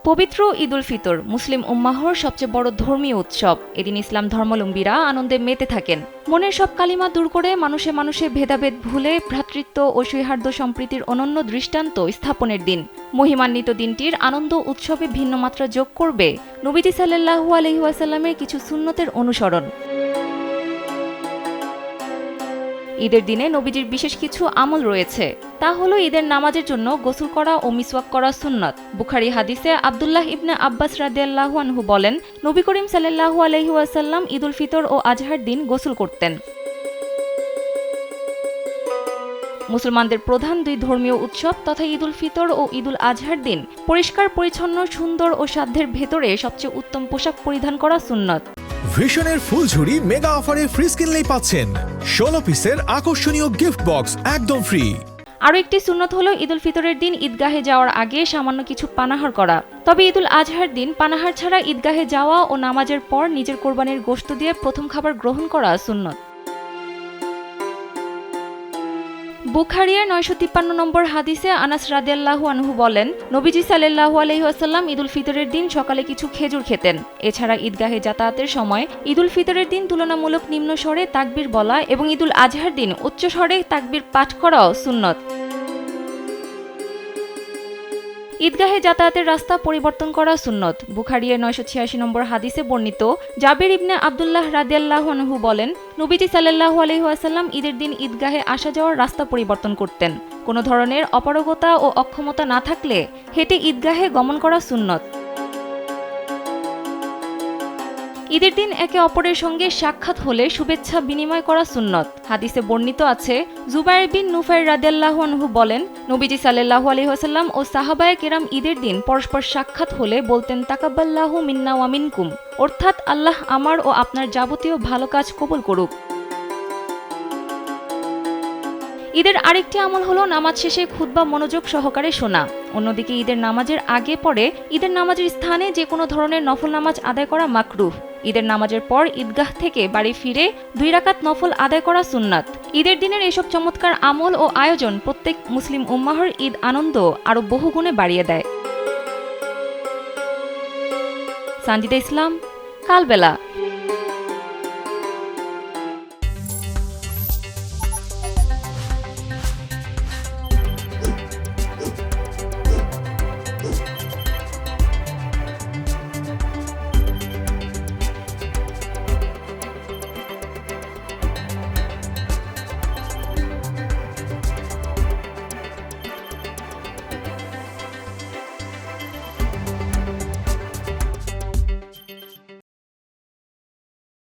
পবিত্র ঈদ উল ফিতর মুসলিম উম্মাহর সবচেয়ে বড় ধর্মীয় উৎসব। এদিন ইসলাম ধর্মাবলম্বীরা আনন্দে মেতে থাকেন। মনের সব কালিমা দূর করে মানুষে মানুষে ভেদাভেদ ভুলে ভ্রাতৃত্ব ও সৌহার্দ্য সম্প্রীতির অনন্য দৃষ্টান্ত স্থাপনের দিন। মহিমান্বিত দিনটির আনন্দ উৎসবে ভিন্ন মাত্রা যোগ করবে নবীজি সাল্লাল্লাহু আলাইহি ওয়াসাল্লামের কিছু সুন্নতের অনুসরণ। ঈদের দিনে নবীজির বিশেষ কিছু আমল রয়েছে। তা হলো ঈদের নামাজের জন্য গোসল করা ও মিসওয়াক করা সুন্নত। বুখারী হাদিসে আব্দুল্লাহ ইবনে আব্বাস রাদিয়াল্লাহু আনহু বলেন, নবী করিম সাল্লাল্লাহু আলাইহি ওয়াসাল্লাম ঈদ উল ফিতর ও আজহার দিন গোসল করতেন। মুসলমানদের প্রধান দুই ধর্মীয় উৎসব তথা ঈদ উল ফিতর ও ঈদ উল আজহার দিন পরিষ্কার পরিচ্ছন্ন, সুন্দর ও সাধ্যের ভেতরে সবচেয়ে উত্তম পোশাক পরিধান করা সুন্নত। ভিশনের ফুলঝুরি মেগা অফারে ফ্রিজ কিনলেই পাচ্ছেন 16 পিসের আকর্ষণীয় গিফট বক্স একদম ফ্রি। আরও একটি সুন্নত হলো ঈদ উল ফিতরের দিন ঈদগাহে যাওয়ার আগে সামান্য কিছু পানাহার করা। তবে ঈদ উল আজহার দিন পানাহার ছাড়া ঈদগাহে যাওয়া ও নামাজের পর নিজের কোরবানির গোশত দিয়ে প্রথম খাবার গ্রহণ করা সুন্নত। বুখারীর 953 নম্বর হাদিসে আনাস রাদিয়াল্লাহু আনহু বলেন, নবীজি সাল্লাল্লাহু আলাইহি ওয়াসাল্লাম ঈদ উল ফিতরের দিন সকালে কিছু খেজুর খেতেন। এছাড়া ঈদগাহে যাতায়াতের সময় ঈদ উল ফিতরের দিন তুলনামূলক নিম্ন স্বরে তাকবীর বলা এবং ঈদ উল আজহার দিন উচ্চ স্বরে তাকবীর পাঠ করাও সুন্নত। ঈদগাহে যাতায়াতের রাস্তা পরিবর্তন করা সুন্নত। বুখারীর 986 নম্বর হাদিসে বর্ণিত জাবির ইবনে আব্দুল্লাহ রাদিয়াল্লাহু আনহু বলেন, নবীজি সাল্লাল্লাহু আলাইহি ওয়াসাল্লাম ঈদের দিন ঈদগাহে আসা যাওয়ার রাস্তা পরিবর্তন করতেন। কোনো ধরনের অপারগতা ও অক্ষমতা না থাকলে হেঁটে ঈদগাহে গমন করা সুন্নত। ঈদের দিন একে অপরের সঙ্গে সাক্ষাৎ হলে শুভেচ্ছা বিনিময় করা সুন্নত। হাদিসে বর্ণিত আছে, জুবাইর বিন নুফাইর রাদিয়াল্লাহু আনহু বলেন, নবীজি সাল্লাল্লাহু আলাইহি ওয়াসাল্লাম ও সাহাবায়ে কেরাম ঈদের দিন পরস্পর সাক্ষাৎ হলে বলতেন, তাকাব্বাল্লাহু মিন্না ওয়া মিনকুম, অর্থাৎ আল্লাহ আমার ও আপনার যাবতীয় ভালো কাজ কবুল করুক। ঈদের আরেকটি আমল হলো নামাজ শেষে খুতবা মনোযোগ সহকারে শোনা। অন্যদিকে ঈদের নামাজের আগে পরে ঈদের নামাজের স্থানে যে কোনো ধরনের নফল নামাজ আদায় করা মাকরুহ। ঈদের নামাজের পর ঈদগাহ থেকে বাড়ি ফিরে 2 রাকাত নফল আদায় করা সুন্নাত। ঈদের দিনের এসব চমৎকার আমল ও আয়োজন প্রত্যেক মুসলিম উম্মাহর ঈদ আনন্দ আরও বহুগুণে বাড়িয়ে দেয়। সানজিদা ইসলাম, কালবেলা।